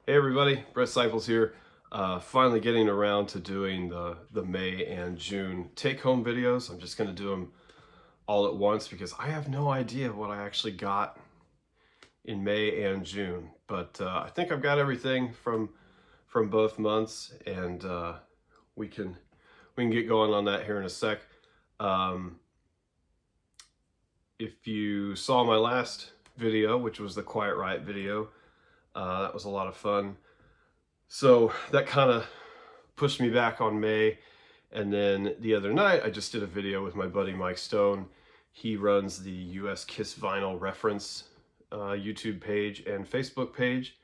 Hey everybody, Brett Seipels here. Finally getting around to doing the May and June take-home videos. I'm just going to do them all at once because I have no idea what I actually got in May and June. But I think I've got everything from both months, and we can get going on that here in a sec. If you saw my last video, which was the Quiet Riot video, that was a lot of fun. So that kind of pushed me back on May. And then the other night, I just did a video with my buddy Mike Stone. He runs the US Kiss Vinyl Reference YouTube page and Facebook page.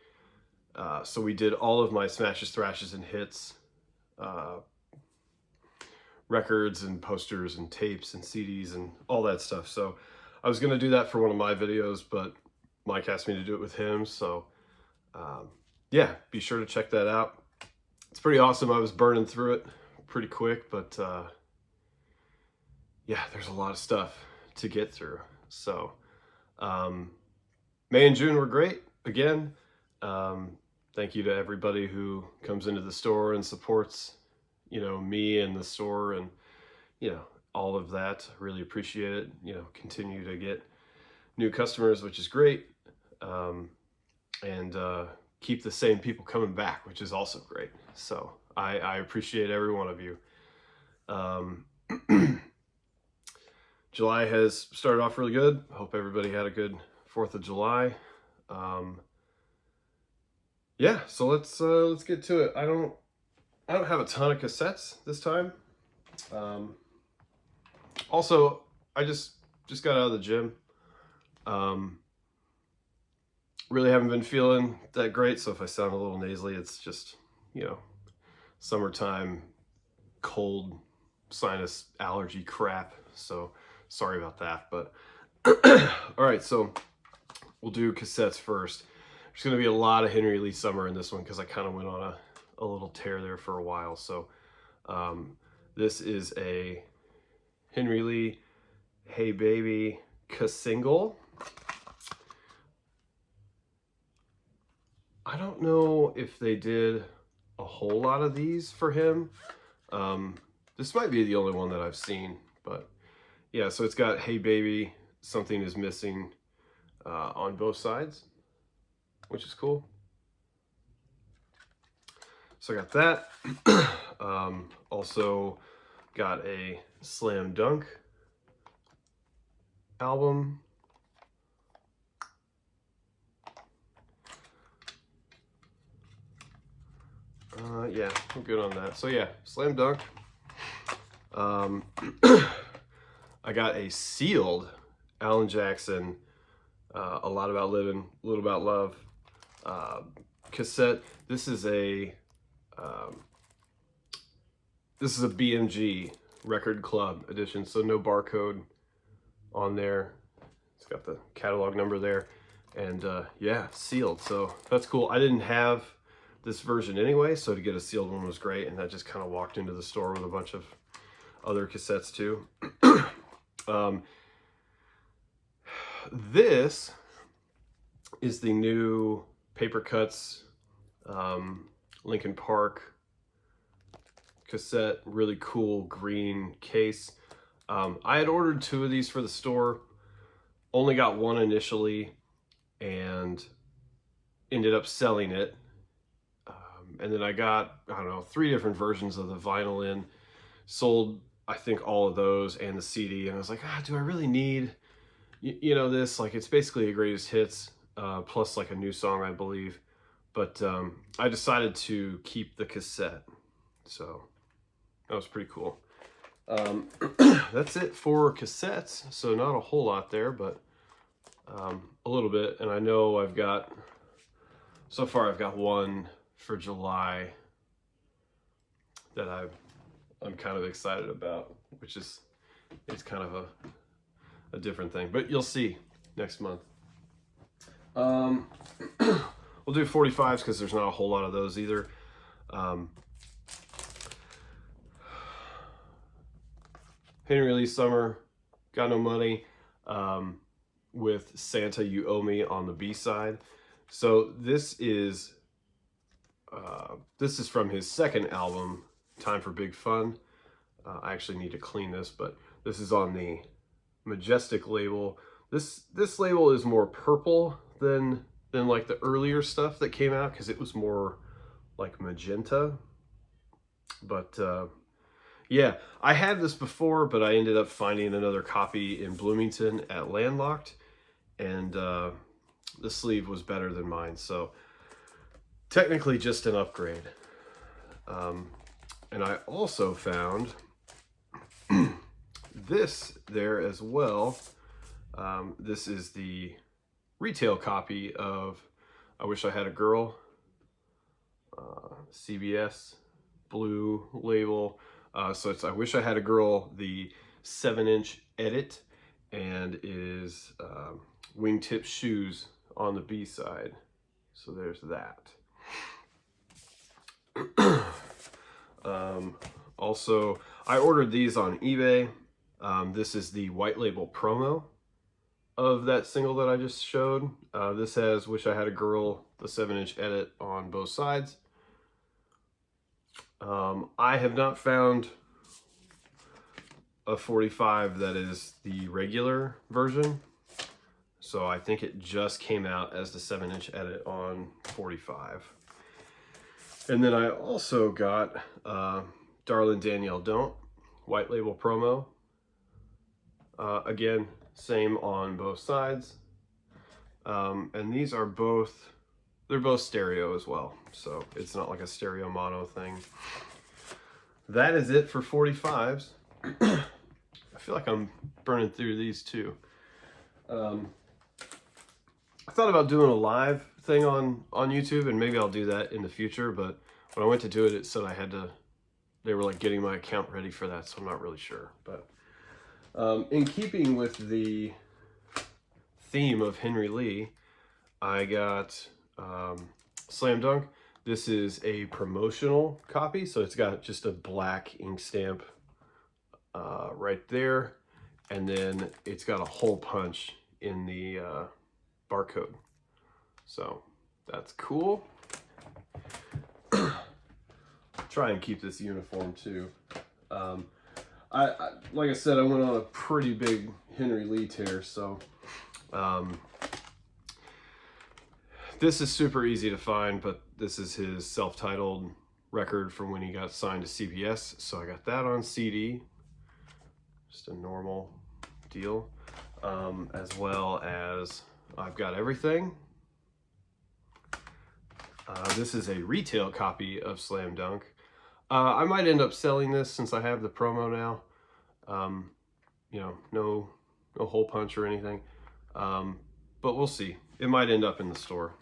So we did all of my smashes, thrashes, and hits, records and posters and tapes and CDs and all that stuff. So I was going to do that for one of my videos, but Mike asked me to do it with him. So yeah, be sure to check that out. It's pretty awesome. I was burning through it pretty quick, but yeah, there's a lot of stuff to get through. So May and June were great. Again, thank you to everybody who comes into the store and supports, me and the store and, all of that. Really appreciate it. Continue to get new customers, which is great. And keep the same people coming back, which is also great. So I appreciate every one of you. July has started off really good. Hope everybody had a good 4th of July. Yeah, so let's get to it. I don't have a ton of cassettes this time. Also, I just got out of the gym. Really haven't been feeling that great, so if I sound a little nasally, it's just, summertime cold sinus allergy crap. So sorry about that. But all right, so we'll do cassettes first. There's going to be a lot of Henry Lee Summer in this one because I kind of went on a little tear there for a while. So this is a Henry Lee Hey Baby single. I don't know if they did a whole lot of these for him. This might be the only one that I've seen, but yeah, so it's got Hey Baby, Something Is Missing on both sides, which is cool. So I got that. Also got a Slam Dunk album. Yeah, I'm good on that. So yeah, Slam Dunk. I got a sealed Alan Jackson, A Lot About Living, A Little About Love cassette. This is a BMG Record Club edition, so no barcode on there. It's got the catalog number there, and yeah, sealed. So that's cool. I didn't have this version anyway, so to get a sealed one was great, and I just kind of walked into the store with a bunch of other cassettes too. This is the new Paper Cuts Linkin Park cassette, really cool green case. I had ordered 2 of these for the store, only got one initially, and ended up selling it. And then I got, 3 different versions of the vinyl in, sold, I think, all of those and the CD. And I was like, do I really need, this? Like, it's basically a greatest hits, plus like a new song, I believe. But I decided to keep the cassette. So that was pretty cool. That's it for cassettes. So not a whole lot there, but a little bit. And I know so far I've got one for July that I'm kind of excited about, which is, it's kind of a different thing, but you'll see next month. We'll do 45s because there's not a whole lot of those either. Henry Lee Summer, Got No Money, with Santa You Owe Me on the B side. So this is This is from his second album, Time for Big Fun. I actually need to clean this, but this is on the Majestic label. This label is more purple than like the earlier stuff that came out, because it was more like magenta. But yeah, I had this before, but I ended up finding another copy in Bloomington at Landlocked, and the sleeve was better than mine, so technically just an upgrade. And I also found this there as well. This is the retail copy of I Wish I Had a Girl, CBS blue label. So it's I Wish I Had a Girl, the 7-inch edit, and is Wingtip Shoes on the B side. So there's that. Also, I ordered these on eBay. This is the white label promo of that single that I just showed. This has Wish I Had a Girl, the 7-inch edit on both sides. I have not found a 45 that is the regular version, so I think it just came out as the 7-inch edit on 45. And then I also got Darlin' Danielle Don't, white label promo. Again, same on both sides. And these are both, they're both stereo as well, so it's not like a stereo mono thing. That is it for 45s. I feel like I'm burning through these too. I thought about doing a live thing on YouTube, and maybe I'll do that in the future, but when I went to do it, it said I had to, they were like getting my account ready for that, so I'm not really sure. But in keeping with the theme of Henry Lee, I got Slam Dunk. This is a promotional copy, so it's got just a black ink stamp right there, and then it's got a hole punch in the barcode. So that's cool. Try and keep this uniform too. I like I said, I went on a pretty big Henry Lee tear, so this is super easy to find, but this is his self-titled record from when he got signed to CBS, so I got that on CD, just a normal deal, as well as I've got everything. This is a retail copy of Slam Dunk. I might end up selling this since I have the promo now. You know, no hole punch or anything, but we'll see. It might end up in the store.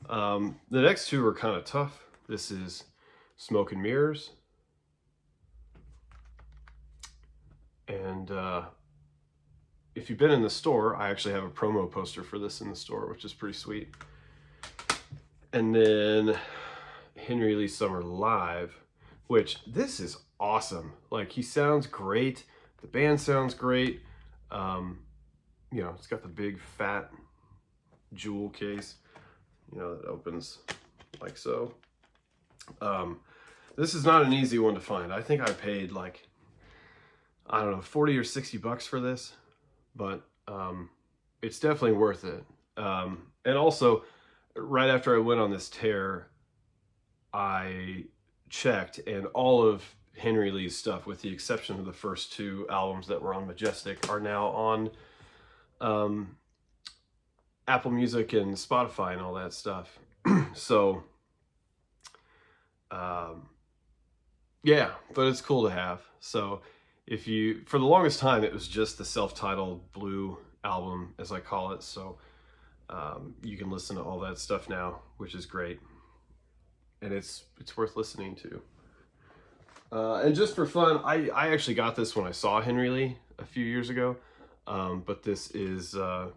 The next two are kind of tough. This is Smoke and Mirrors, and if you've been in the store, I actually have a promo poster for this in the store, which is pretty sweet. And then Henry Lee Summer Live, which this is awesome. Like, he sounds great. The band sounds great. You know, it's got the big fat jewel case, you know, that opens like so. This is not an easy one to find. I think I paid like, I don't know, 40 or 60 bucks for this, but it's definitely worth it. And also, right after I went on this tear, I checked, and all of Henry Lee's stuff, with the exception of the first two albums that were on Majestic, are now on Apple Music and Spotify and all that stuff. So yeah, but it's cool to have. So if you, for the longest time, it was just the self-titled blue album, as I call it. So you can listen to all that stuff now, which is great, and it's worth listening to. And just for fun, I actually got this when I saw Henry Lee a few years ago, but this is Live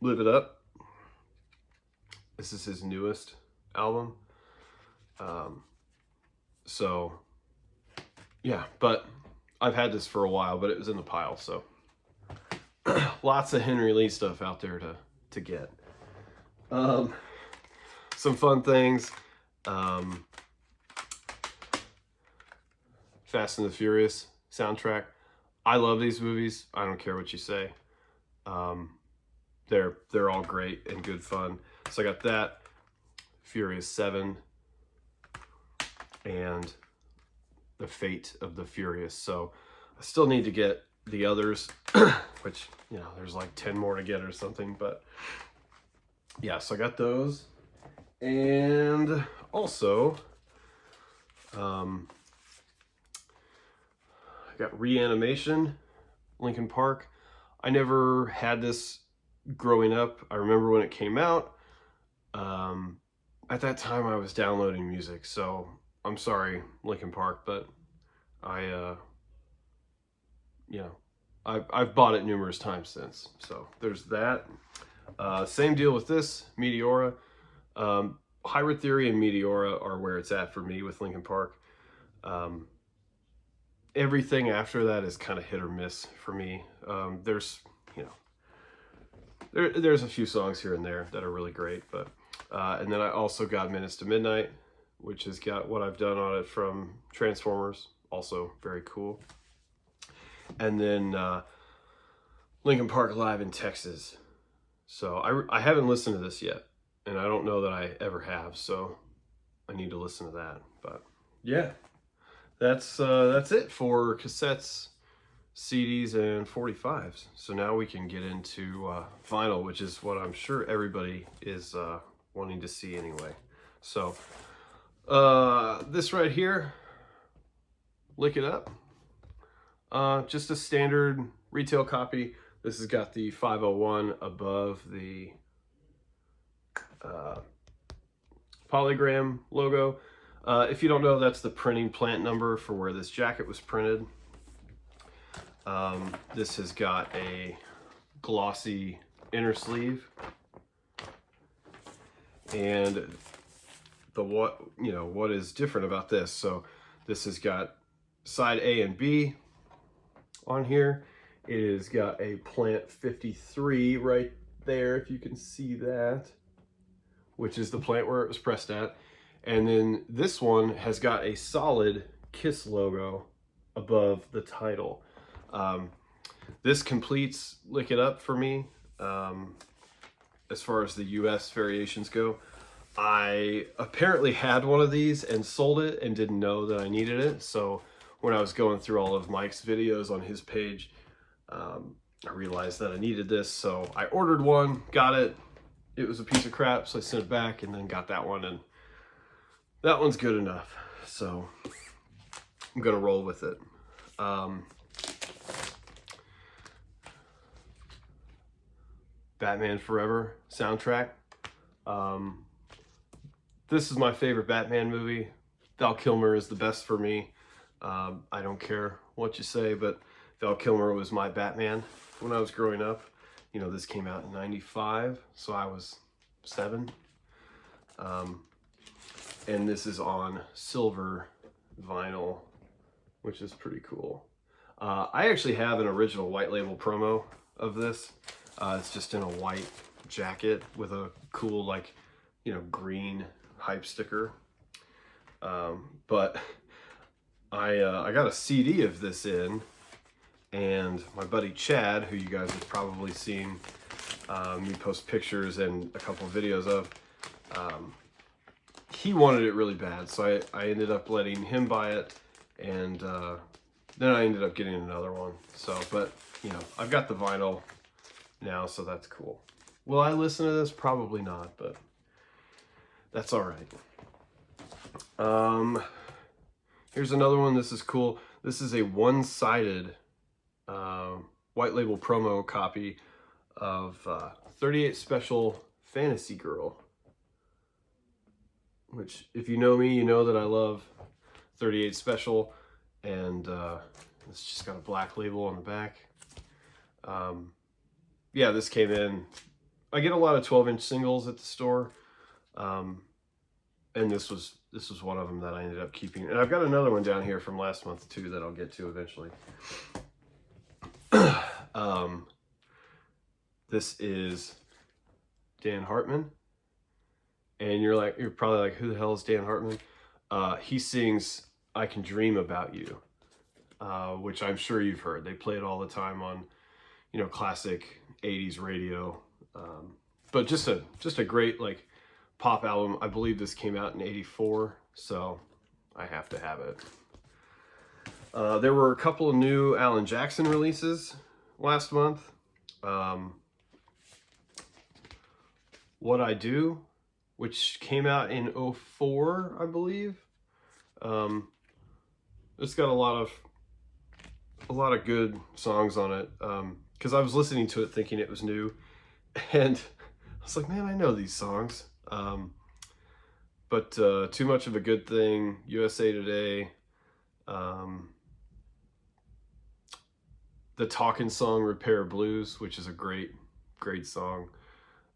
It Up. This is his newest album. So yeah, but I've had this for a while, but it was in the pile, so lots of Henry Lee stuff out there to get. So some fun things. Fast and the Furious soundtrack. I love these movies. I don't care what you say. They're all great and good fun. So I got that, Furious 7, and The Fate of the Furious. So I still need to get the others, which, you know, there's like 10 more to get or something. But yeah, so I got those. And also, I got Reanimation, Linkin Park. I never had this growing up. I remember when it came out. At that time, I was downloading music, so I'm sorry, Linkin Park, but I've bought it numerous times since. So there's that. Same deal with this, Meteora. Hybrid Theory and Meteora are where it's at for me with Linkin Park. Everything after that is kind of hit or miss for me. There's, you know, there's a few songs here and there that are really great, but and then I also got Minutes to Midnight, which has got What I've Done on it from Transformers, also very cool. And then Linkin Park Live in Texas. So I haven't listened to this yet, and I don't know that I ever have, so I need to listen to that. But yeah, that's it for cassettes, CDs, and 45s. So now we can get into vinyl, which is what I'm sure everybody is wanting to see anyway. So this right here, Lick It Up, just a standard retail copy. This has got the 501 above the Polygram logo. If you don't know, that's the printing plant number for where this jacket was printed. This has got a glossy inner sleeve, and what is different about this? So this has got side A and B on here. It has got a plant 53 right there, if you can see that, which is the plant where it was pressed at. And then this one has got a solid KISS logo above the title. This completes Lick It Up for me. As far as the US variations go, I apparently had one of these and sold it and didn't know that I needed it. So when I was going through all of Mike's videos on his page, I realized that I needed this. So I ordered one, got it. It was a piece of crap, so I sent it back and then got that one, and that one's good enough. So I'm gonna roll with it. Batman Forever soundtrack. This is my favorite Batman movie. Val Kilmer is the best for me. I don't care what you say, but Val Kilmer was my Batman when I was growing up. You know, this came out in '95, so I was 7. And this is on silver vinyl, which is pretty cool. I actually have an original white label promo of this. It's just in a white jacket with a cool, like, you know, green hype sticker. But I got a CD of this in, and my buddy Chad, who you guys have probably seen me post pictures and a couple of videos of, he wanted it really bad, so I ended up letting him buy it, and then I ended up getting another one. So, but, you know, I've got the vinyl now, so that's cool. Will I listen to this? Probably not, but that's all right. Here's another one. This is cool. This is a one-sided white label promo copy of 38 Special Fantasy Girl, which, if you know me, you know that I love 38 Special, and it's just got a black label on the back. Yeah, this came in. I get a lot of 12-inch singles at the store, and this was one of them that I ended up keeping. And I've got another one down here from last month too that I'll get to eventually. This is Dan Hartman, and you're probably like, who the hell is Dan Hartman? He sings "I Can Dream About You," which I'm sure you've heard. They play it all the time on, classic '80s radio. But just a great like pop album. I believe this came out in '84, so I have to have it. There were a couple of new Alan Jackson releases last month. What I Do, which came out in '04, I believe. It's got a lot of good songs on it. Because I was listening to it thinking it was new, and I was like, man, I know these songs. But Too Much of a Good Thing, USA Today, the Talking Song Repair Blues, which is a great song.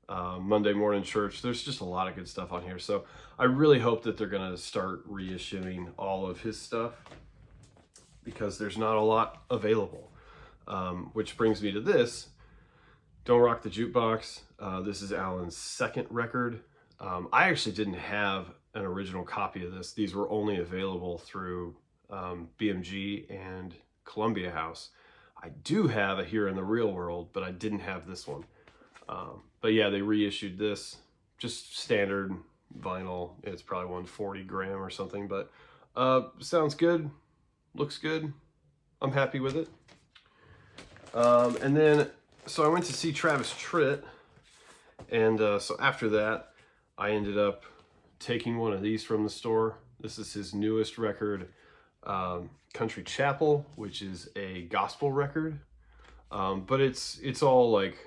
Monday Morning Church. There's just a lot of good stuff on here. So I really hope that they're going to start reissuing all of his stuff, because there's not a lot available. Which brings me to this, Don't Rock the Jukebox. This is Alan's second record. I actually didn't have an original copy of this. These were only available through BMG and Columbia House. I do have a Here in the Real World, but I didn't have this one. But yeah, they reissued this, just standard vinyl. It's probably 140 gram or something, but sounds good, looks good. I'm happy with it. And then, so I went to see Travis Tritt, and so after that, I ended up taking one of these from the store. This is his newest record, Country Chapel, which is a gospel record, but it's all like,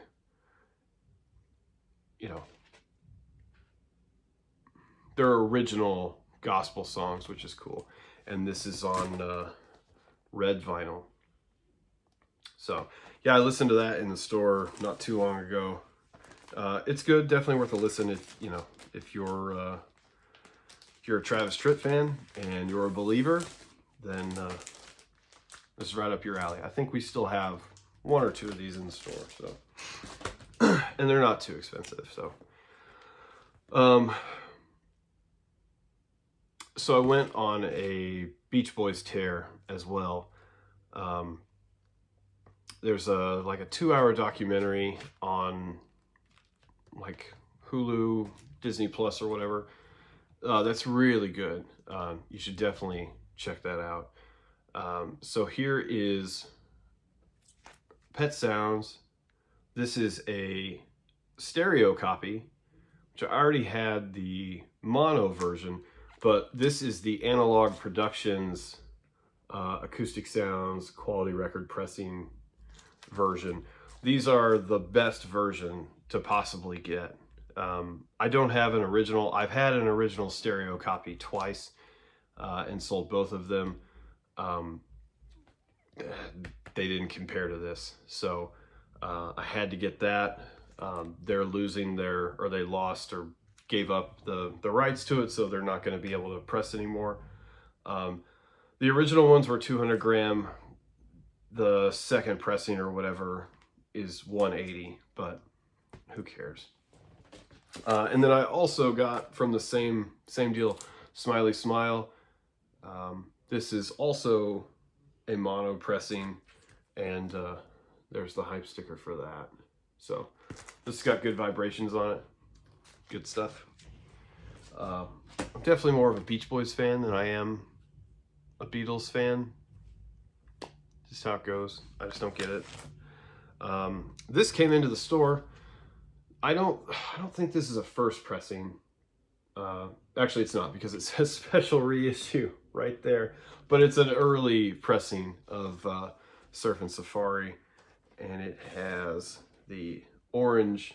they're original gospel songs, which is cool. And this is on red vinyl. So yeah, I listened to that in the store not too long ago. It's good, definitely worth a listen if you're a Travis Tritt fan and you're a believer, then this is right up your alley. I think we still have one or two of these in the store, so and they're not too expensive. So I went on a Beach Boys tear as well. There's a 2-hour documentary on like Hulu, Disney Plus or whatever. That's really good. You should definitely check that out. So here is Pet Sounds. This is a stereo copy, which I already had the mono version, but this is the Analog Productions Acoustic Sounds Quality Record Pressing version. These are the best version to possibly get. I don't have an original. I've had an original stereo copy twice and sold both of them. They didn't compare to this, so I had to get that. They're losing they lost or gave up the rights to it, so they're not going to be able to press anymore. The original ones were 200 gram. The second pressing or whatever is 180, but who cares? And then I also got from the same deal, Smiley Smile. This is also a mono pressing, and there's the hype sticker for that. So this has got good vibrations on it, good stuff. I'm definitely more of a Beach Boys fan than I am a Beatles fan. Just how it goes. I just don't get it. This came into the store. I don't think this is a first pressing. Actually, it's not, because it says special reissue right there. But it's an early pressing of Surfin' Safari, and it has the orange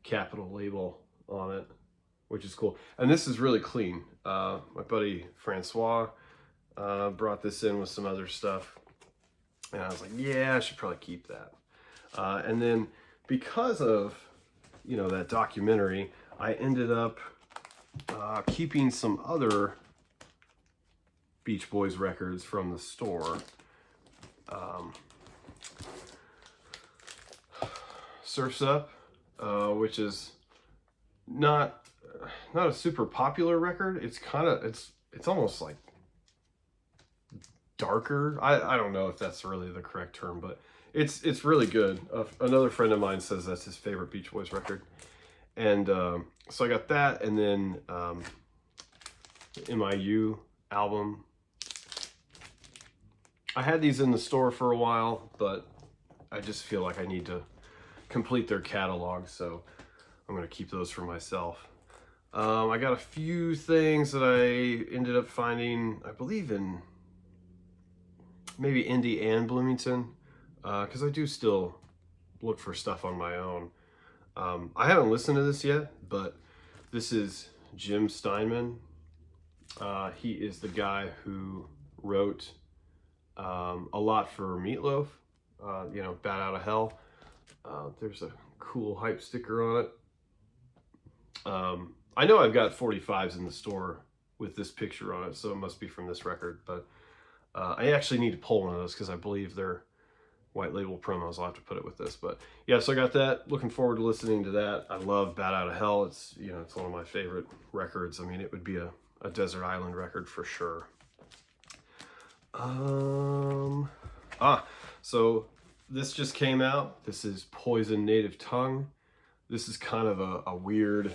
Capitol label on it, which is cool. And this is really clean. My buddy Francois brought this in with some other stuff, and I was like, yeah, I should probably keep that. And then because of that documentary, I ended up keeping some other Beach Boys records from the store. Surf's Up, which is not not a super popular record. It's kind of, it's almost like darker. I don't know if that's really the correct term, but it's really good. Another friend of mine says that's his favorite Beach Boys record. And so I got that, and then MIU album. I had these in the store for a while, but I just feel like I need to complete their catalog, so I'm going to keep those for myself. I got a few things that I ended up finding, I believe in maybe Indie and Bloomington, because I do still look for stuff on my own. I haven't listened to this yet, but this is Jim Steinman. He is the guy who wrote a lot for Meatloaf, you know, Bat Out of Hell. There's a cool hype sticker on it. I know I've got 45s in the store with this picture on it, so it must be from this record, but I actually need to pull one of those because I believe they're white label promos. I'll have to put it with this, but yeah, so I got that. Looking forward to listening to that. I love Bat Out of Hell. It's, you know, it's one of my favorite records. I mean, it would be a Desert Island record for sure. So this just came out. This is Poison Native Tongue. This is kind of a weird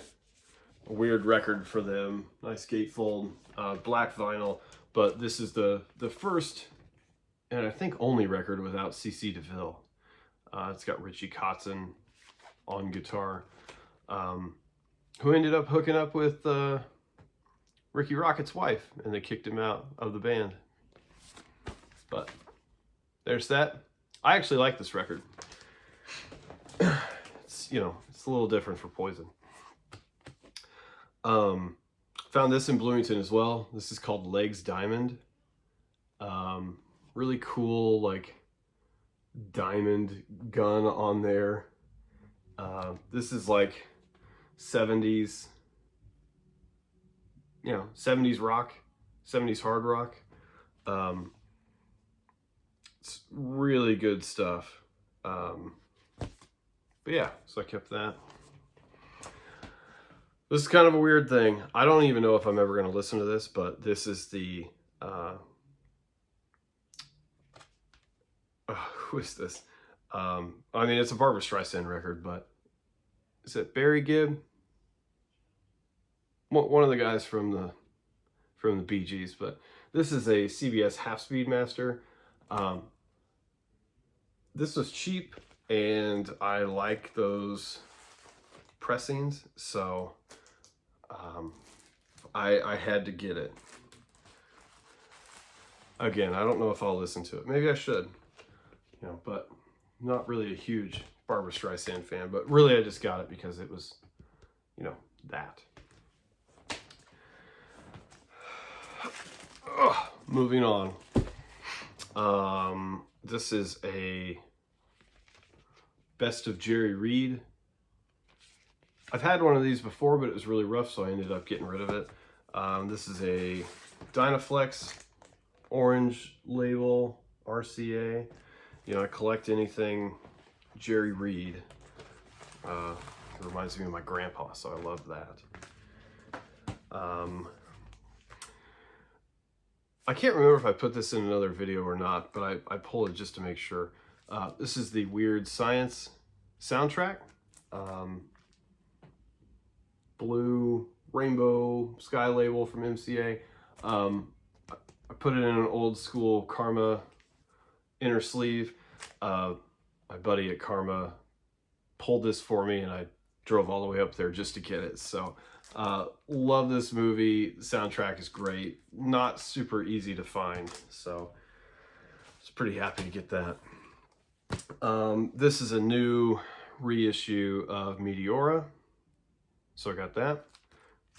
record for them. Nice gatefold, black vinyl, but this is the first and I think only record without CC DeVille. It's got Richie Kotzen on guitar, who ended up hooking up with Ricky Rocket's wife, and they kicked him out of the band. But there's that. I actually like this record. It's, you know, it's a little different for Poison. Found this in Bloomington as well. This is called Legs Diamond. Really cool, like, diamond gun on there. This is like 70s, you know, 70s rock, 70s hard rock. It's really good stuff. But yeah, so I kept that. This is kind of a weird thing. I don't even know if I'm ever going to listen to this, but this is the, who is this? I mean, it's a Barbra Streisand record, but is it Barry Gibb? One of the guys from the Bee Gees, but this is a CBS Half Speed Master. This was cheap, and I like those pressings, so I had to get it. Again, I don't know if I'll listen to it. Maybe I should, you know, but I'm not really a huge Barbra Streisand fan, but really I just got it because it was, you know, that. Moving on. This is a Best of Jerry Reed. I've had one of these before, but it was really rough, so I ended up getting rid of it. This is a Dynaflex orange label, RCA. You know, I collect anything Jerry Reed. It reminds me of my grandpa, so I love that. I can't remember if I put this in another video or not, but I pulled it just to make sure. This is the Weird Science soundtrack. Blue rainbow sky label from MCA. I put it in an old school Karma inner sleeve. My buddy at Karma pulled this for me, and I drove all the way up there just to get it. So love this movie. The soundtrack is great. Not super easy to find, so I was pretty happy to get that. This is a new reissue of Meteora, so I got that.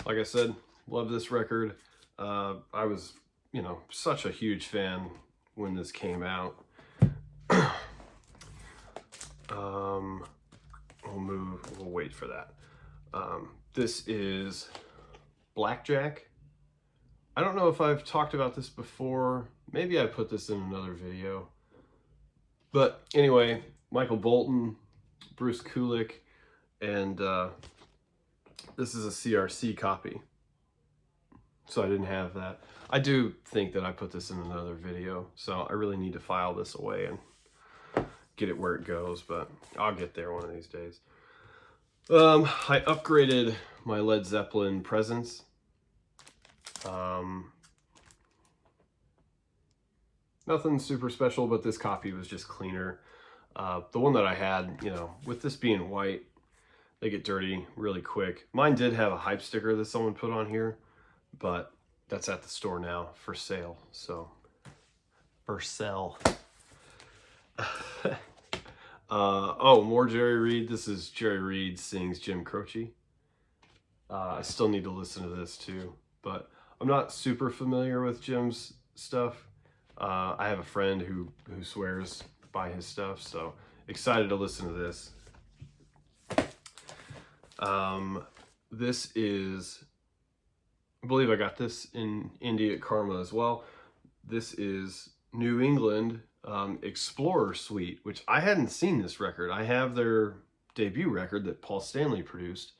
Like I said, love this record. I was, you know, such a huge fan when this came out. We'll wait for that. This is Blackjack. I don't know if I've talked about this before. Maybe I put this in another video. But anyway, Michael Bolton, Bruce Kulick, and This is a CRC copy, so I didn't have that. I do think that I put this in another video, so I really need to file this away and get it where it goes, but I'll get there one of these days. I upgraded my Led Zeppelin presence. Nothing super special, but this copy was just cleaner. The one that I had, you know, with this being white, they get dirty really quick. Mine did have a hype sticker that someone put on here, but that's at the store now for sale. So, for sale. Oh, more Jerry Reed. This is Jerry Reed sings Jim Croce. I still need to listen to this too, but I'm not super familiar with Jim's stuff. I have a friend who swears by his stuff, so excited to listen to this. This is, I believe I got this in Indie at Karma as well. This is New England Explorer Suite, which I hadn't seen this record. I have their debut record that Paul Stanley produced,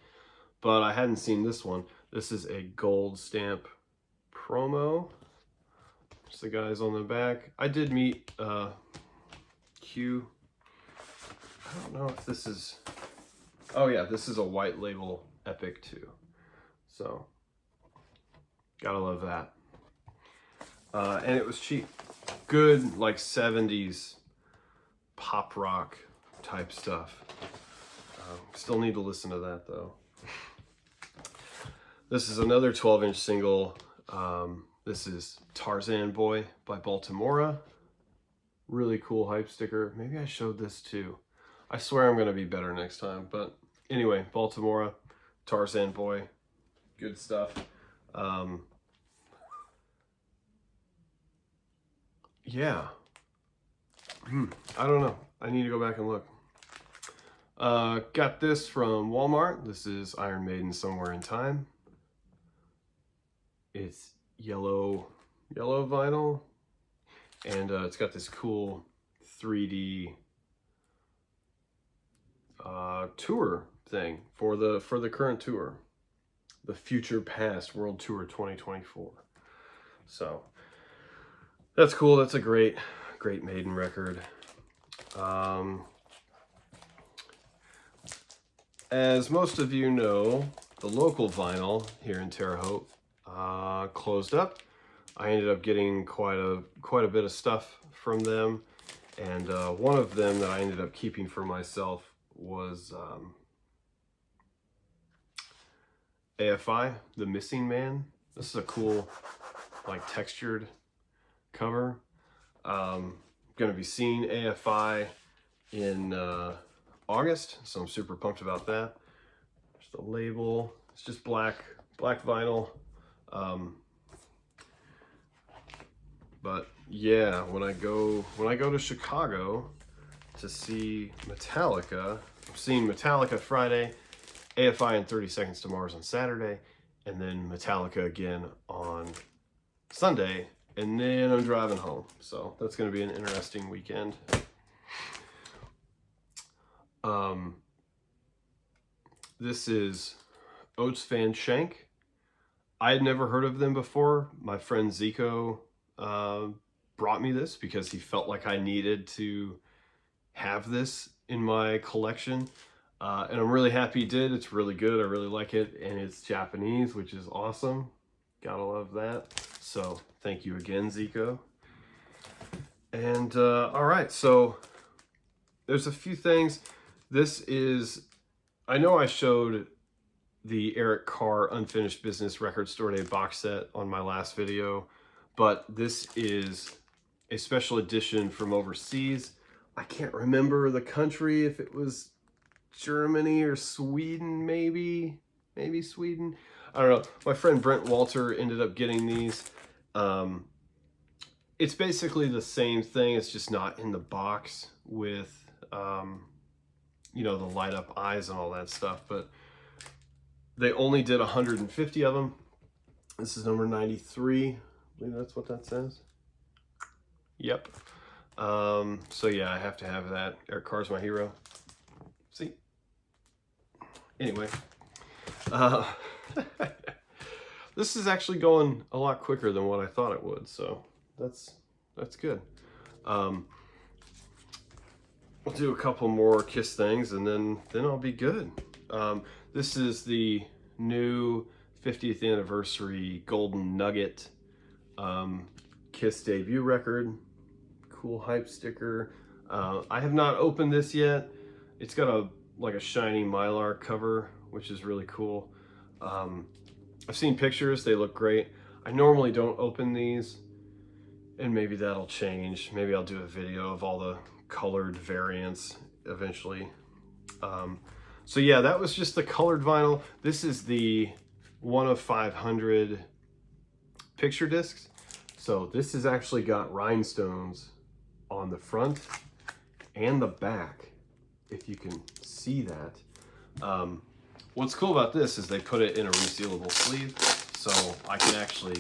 but I hadn't seen this one. This is a gold stamp promo. Just the guys on the back. I did meet Q. I don't know if this is, oh yeah, this is a white label Epic too. So, gotta love that. And it was cheap. Good, like 70s pop rock type stuff. Still need to listen to that though. This is another 12-inch single. This is Tarzan Boy by Baltimora. Really cool hype sticker. Maybe I showed this too. I swear I'm gonna be better next time. But anyway, Baltimora, Tarzan Boy, good stuff. Yeah. I don't know. I need to go back and look. Got this from Walmart. This is Iron Maiden Somewhere in Time. It's yellow vinyl, and it's got this cool 3D tour thing for the current tour, the Future Past World Tour 2024. So that's cool. That's a great Maiden record. As most of you know, the local vinyl here in Terre Haute closed up. I ended up getting quite a bit of stuff from them, and one of them that I ended up keeping for myself was AFI, The Missing Man. This is a cool, like, textured cover. Gonna be seeing AFI in August, so I'm super pumped about that. There's the label. It's just black vinyl. But yeah, when I go to Chicago to see Metallica, I'm seeing Metallica Friday, AFI and 30 Seconds to Mars on Saturday, and then Metallica again on Sunday, and then I'm driving home. So that's going to be an interesting weekend. This is Oates Van Shank. I had never heard of them before. My friend Zico brought me this because he felt like I needed to have this in my collection. And I'm really happy he did. It's really good. I really like it. And it's Japanese, which is awesome. Gotta love that. So thank you again, Zico. And all right, so there's a few things. This is, I know I showed the Eric Carr Unfinished Business Record Store Day box set on my last video, but this is a special edition from overseas. I can't remember the country, if it was Germany or Sweden, maybe Sweden. I don't know. My friend Brent Walter ended up getting these. It's basically the same thing. It's just not in the box with, you know, the light up eyes and all that stuff, but they only did 150 of them. This is number 93. I believe that's what that says. Yep. So yeah, I have to have that. Eric Carr's my hero. See? Anyway, Uh, this is actually going a lot quicker than what I thought it would, so that's good. We'll do a couple more Kiss things, and then I'll be good. This is the new 50th anniversary Golden Nugget Kiss debut record. Cool hype sticker. I have not opened this yet. It's got like a shiny Mylar cover, which is really cool. I've seen pictures, they look great. I normally don't open these, and maybe that'll change. Maybe I'll do a video of all the colored variants eventually. So yeah, that was just the colored vinyl. This is the 1 of 500 picture discs. So this has actually got rhinestones on the front and the back, if you can see that. What's cool about this is they put it in a resealable sleeve, so I can actually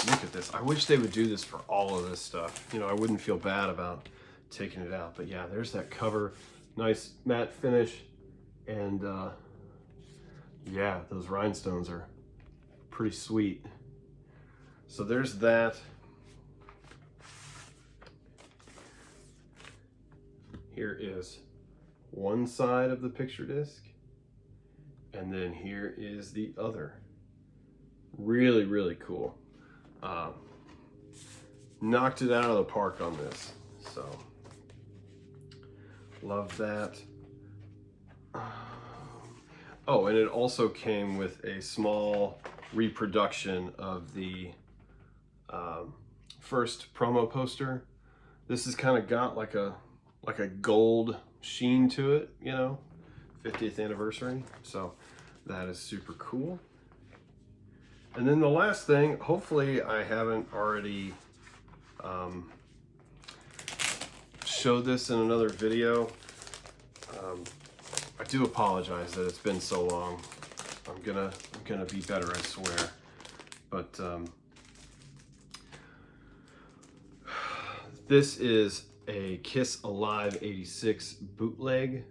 look at this. I wish they would do this for all of this stuff. You know, I wouldn't feel bad about taking it out. But yeah, there's that cover. Nice matte finish. And yeah, those rhinestones are pretty sweet. So there's that. Here is one side of the picture disc, and then here is the other. Really, really cool. Knocked it out of the park on this, so love that. Oh, and it also came with a small reproduction of the first promo poster. This has kind of got like a gold sheen to it, you know, 50th anniversary. So that is super cool. And then the last thing, hopefully I haven't already showed this in another video. I do apologize that it's been so long. I'm gonna be better, I swear. But this is a Kiss Alive 86 bootleg.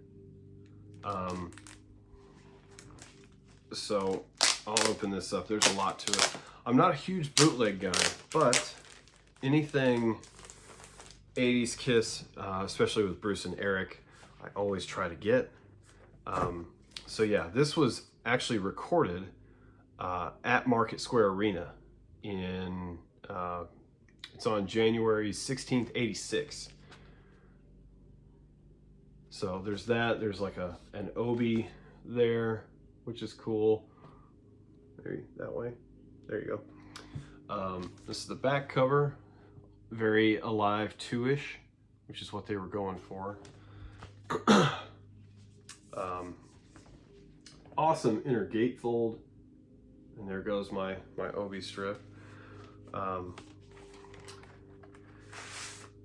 So I'll open this up. There's a lot to it. I'm not a huge bootleg guy, but anything 80s Kiss, especially with Bruce and Eric, I always try to get. So yeah, this was actually recorded at Market Square Arena in, it's on January 16th, 86. So there's that. There's like an Obi there, which is cool. There, that way. There you go. This is the back cover. Very Alive 2-ish, which is what they were going for. Awesome inner gatefold. And there goes my Obi strip.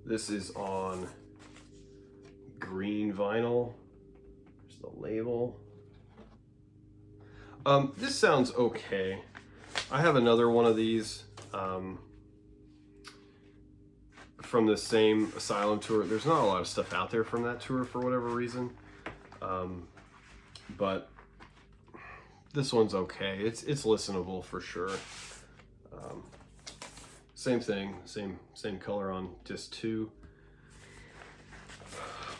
This is on green vinyl. There's the label. This sounds okay. I have another one of these from the same Asylum tour. There's not a lot of stuff out there from that tour for whatever reason, but this one's okay. It's listenable for sure. Same thing, same color on disc 2.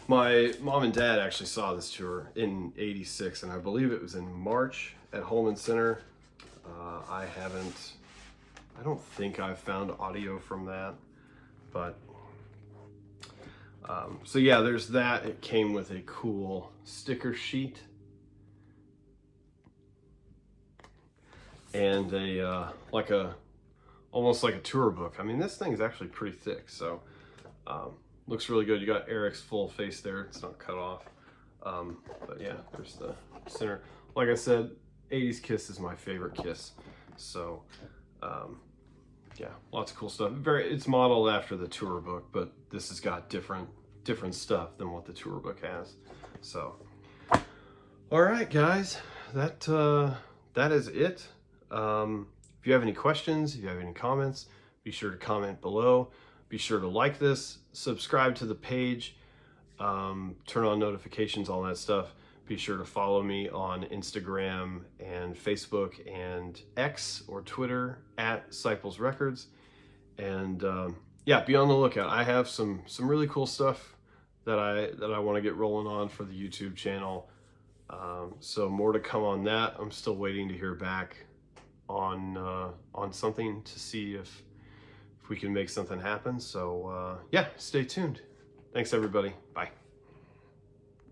My mom and dad actually saw this tour in '86, and I believe it was in March at Holman Center. I don't think I've found audio from that, but so yeah, there's that. It came with a cool sticker sheet and almost like a tour book. I mean, this thing is actually pretty thick, so looks really good. You got Eric's full face there. It's not cut off. But yeah, there's the center. Like I said, 80s Kiss is my favorite Kiss. So yeah, lots of cool stuff. It's modeled after the tour book, but this has got different stuff than what the tour book has. So all right, guys, that is it. If you have any questions, if you have any comments, be sure to comment below. Be sure to like this, subscribe to the page, turn on notifications, all that stuff. Be sure to follow me on Instagram and Facebook and X or Twitter at Cyples Records. And yeah, be on the lookout. I have some really cool stuff that I want to get rolling on for the YouTube channel. So more to come on that. I'm still waiting to hear back on something to see if we can make something happen. So yeah, stay tuned. Thanks everybody. Bye.